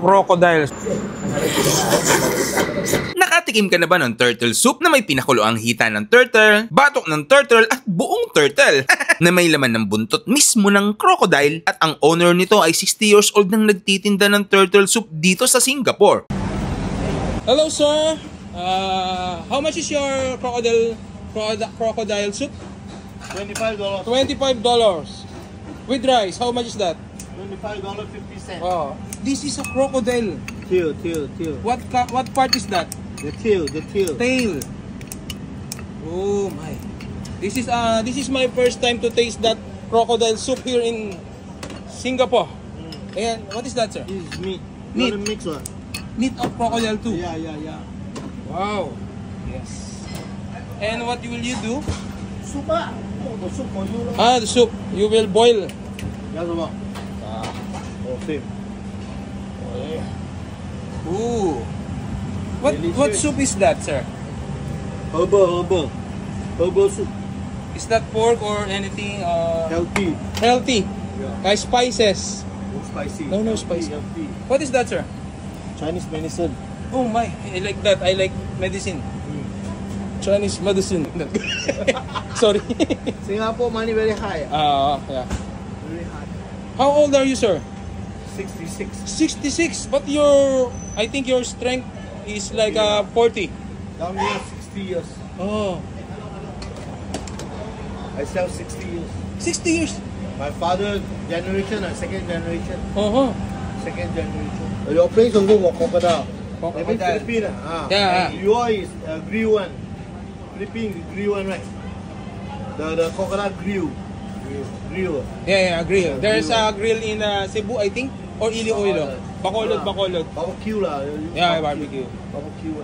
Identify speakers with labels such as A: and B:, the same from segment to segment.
A: Crocodile. Nakatikim ka na ba ng turtle soup na may pinakuloang hita ng turtle, batok ng turtle at buong turtle na may laman ng buntot mismo ng crocodile at ang owner nito ay 60 years old nang nagtitinda ng turtle soup dito sa Singapore. Hello sir, how much is your crocodile soup?
B: $25.
A: $25. With rice, how much is that?
B: $25.50.
A: Oh, this is a crocodile.
B: Tail.
A: What part is that?
B: The tail.
A: Tail. Oh my. This is my first time to taste that crocodile soup here in Singapore. And what is that, sir?
B: This is meat.
A: Meat.
B: Not a mix one.
A: Meat of crocodile too.
B: Yeah.
A: Wow. Yes. And what will you do?
B: Soup ah. Oh, the soup for you.
A: The soup. You will boil.
B: Yeah,什么? Oh, same.
A: Ooh. What soup is that, sir?
B: Herbal soup.
A: Is that pork or anything?
B: Healthy.
A: Healthy.
B: Yeah.
A: Spices.
B: No spicy.
A: No spicy.
B: Healthy.
A: What is that, sir?
B: Chinese medicine.
A: Oh my, I like that. I like medicine. Chinese medicine. Sorry.
B: Singapore money very high.
A: Yeah.
B: Very high.
A: How old are you, sir?
B: 66.
A: 66. But I think your strength is like 40.
B: Down here 60 years.
A: Oh.
B: I sell 60 years.
A: 60 years.
B: My father generation and second generation. Second generation. Your place don't go for crocodile. Maybe Philippines.
A: Yeah.
B: Yours is grill one. Philippines grill one, right? The crocodile grill.
A: Yeah, grill. There's a grill in Cebu, I think, or Iloilo. Bacolod.
B: Barbecue lah.
A: Yeah, barbecue.
B: Barbecue.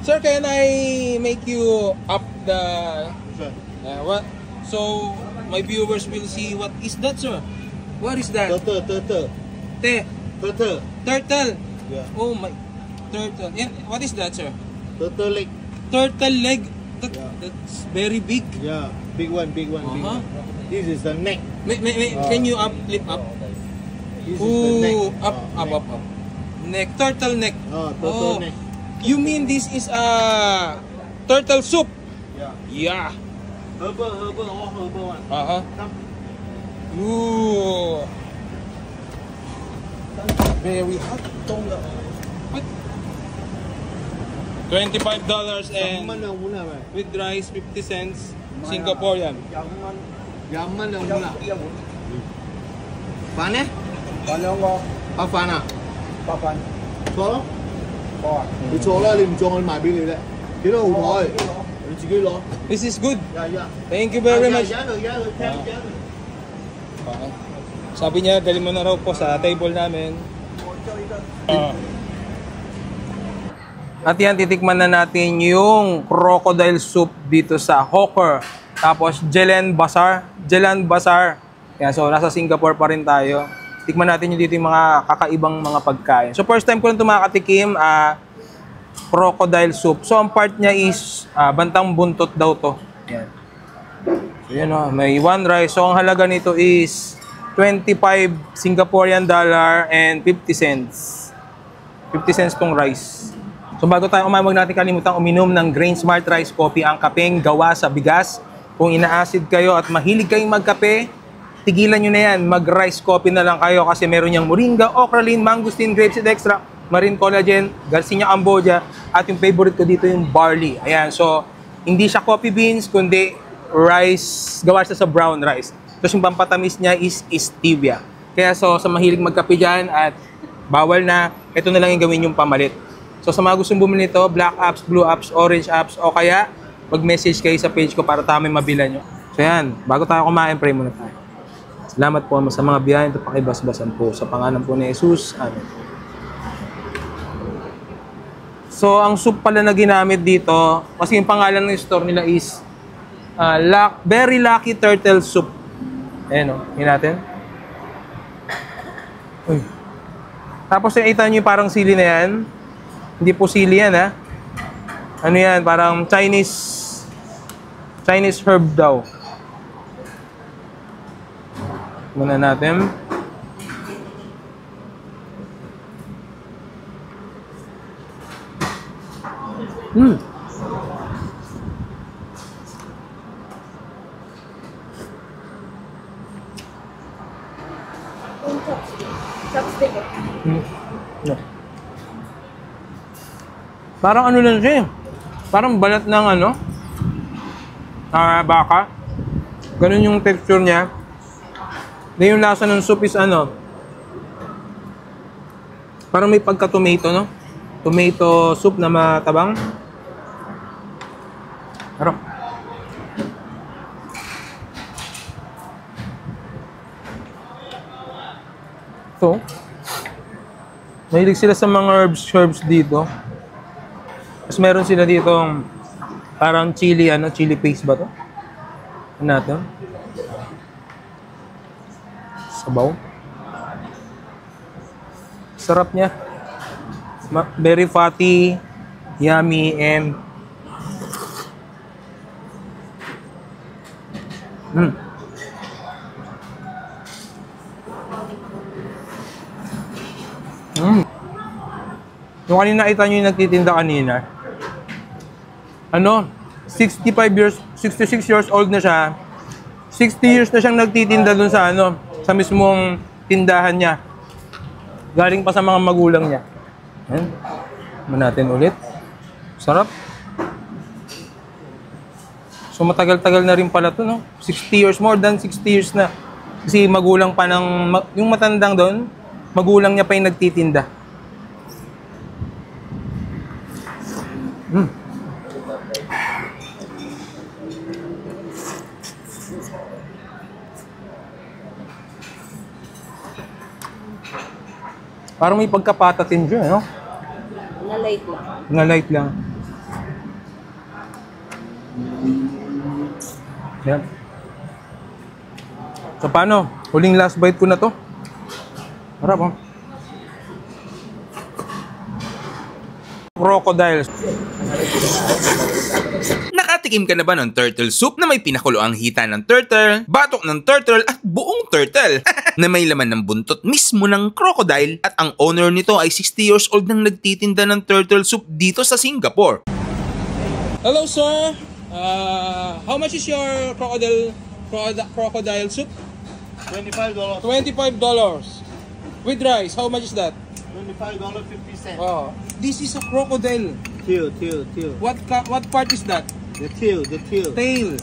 A: Sir, can I make you up the...
B: Sure.
A: What? So, my viewers will see what is that, sir? What is that?
B: Turtle.
A: Turtle.
B: Yeah.
A: Oh my, turtle. And what is that, sir?
B: Turtle leg.
A: Turtle leg. That's very big.
B: Yeah, big one. Big one. This is the neck.
A: Can you lift up?
B: This is the neck.
A: Up. Neck. Turtle neck.
B: Turtle neck.
A: You mean this is a turtle soup? Yeah.
B: Herbal, all herbal one.
A: Ooh. Very hot. What? $25 and with rice 50 cents Singaporean.
B: Yaman lang muna. Fan eh? Fan à? Fan.錯咯。你錯啦，你唔錯我買俾你咧。幾多號台？你自己攞。
A: This is good.
B: Yeah.
A: Thank you very much.
B: Yeah.
A: Sabi niya, dali mo na raw po sa table namin. At yan, titikman na natin yung crocodile soup dito sa Hawker. Tapos, Jalan Bazaar. Yan, so, nasa Singapore pa rin tayo. Tikman natin yung dito yung mga kakaibang mga pagkain. So, first time ko lang tumakatikim, crocodile soup. So, ang part niya is bantang buntot daw to. Yan. So, yun o, may one rice. So, ang halaga nito is 25 Singaporean dollar and 50 cents. 50 cents tong rice. So bago tayo kumain, huwag natin kalimutang uminom ng Grain Smart Rice Coffee, ang kapeng gawa sa bigas. Kung ina-acid kayo at mahilig kayong magkape, tigilan nyo na yan. Mag-rice coffee na lang kayo kasi meron niyang moringa, okralin, mangosteen, grapeseed extract, marine collagen, Garcinia Cambogia, at yung favorite ko dito yung barley. Ayan, so hindi siya coffee beans, kundi rice, gawa siya sa brown rice. Tapos yung pampatamis niya is stevia. Kaya so sa mahilig magkape dyan at bawal na, ito na lang yung gawin yung pamalit. So sa mga gustong bumili nito, black apps, blue apps, orange apps, o kaya mag-message kayo sa page ko para tama mabila nyo. So yan, bago tayo kumain, pray muna tayo. Salamat po sa mga biyahe ito pakibasbasan po. Sa pangalan po ni Jesus. Amen. So ang soup pala na ginamit dito, kasi yung pangalan ng store nila is Very Lucky Turtle Soup. Ayan o, yun natin. Uy. Tapos nakita nyo yung parang sili na yan. Hindi po sili yan ha. Ano yan, parang Chinese herb daw. Muna natin. Mm.
C: Yung chopstick. Chopstick eh.
A: Mm. No. Parang ano lang siya eh. Parang balat ng ano? Baka. Ganun yung texture niya. Then yung lasa ng soup is ano? Parang may pagka-tomato, no? Tomato soup na matabang. Harap. So, mahilig sila sa mga herbs dito. Tapos meron sila dito parang chili, chili paste ba to? Ano natin? Sabaw. Sarap niya. Very fatty, yummy, and Yung kanina nakita nyo yung nagtitinda kanina. 66 years old na siya. 60 years na siyang nagtitinda dun sa sa mismong tindahan niya. Galing pa sa mga magulang niya. Ayan. Tignan natin ulit. Sarap. So matagal-tagal na rin pala to, no? 60 years, more than 60 years na. Kasi magulang pa yung matandang doon, magulang niya pa yung nagtitinda. Parang may pagkapatatin dyan, no?
C: Na light lang.
A: Na light lang. Yan. So paano? Huling last bite ko na to. Harap, oh. Crocodiles.
D: Nakatikim ka na ba ng turtle soup na may pinakuloang hita ng turtle, batok ng turtle at buong turtle na may laman ng buntot mismo ng crocodile at ang owner nito ay 60 years old nang nagtitinda ng turtle soup dito sa Singapore?
A: Hello, sir. How much is your crocodile soup?
B: $25.
A: $25. With rice, how much is that?
B: $25.50.
A: Oh, this is a crocodile.
B: Tail.
A: What part is that?
B: The tail.
A: Tail.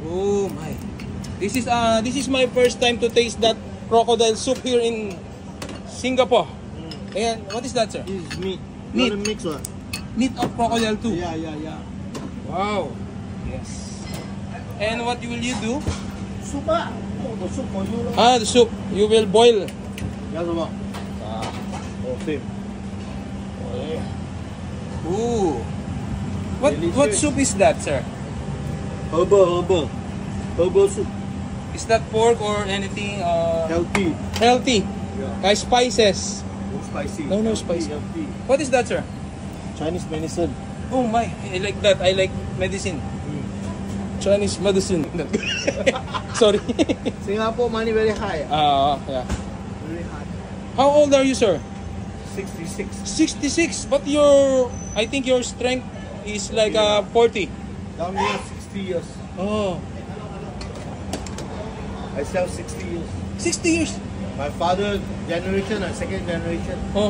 A: Oh my. This is my first time to taste that crocodile soup here in Singapore. And what is that, sir?
B: This is meat.
A: Meat.
B: You want to mix what?
A: Meat of crocodile too.
B: Yeah.
A: Wow. Yes. And what will you do?
B: Soup ah. The soup for you.
A: The soup. You will boil.
B: Yeah, what? Same.
A: Ooh. What
B: Delicious.
A: soup is that, sir?
B: Herbal soup.
A: Is that pork or anything
B: Healthy.
A: healthy?
B: Yeah.
A: Spices.
B: No spicy.
A: No
B: Healthy,
A: spicy.
B: Healthy.
A: What is that, sir?
B: Chinese medicine.
A: Oh my, I like that. I like medicine. Chinese medicine. Sorry.
B: Singapore money very high.
A: Yeah.
B: Very high.
A: How old are you, sir?
B: 66.
A: 66. But I think your strength is like 40.
B: Down here 60 years.
A: Oh,
B: I sell 60 years.
A: 60 years.
B: My father generation and second generation.
A: Uh-huh.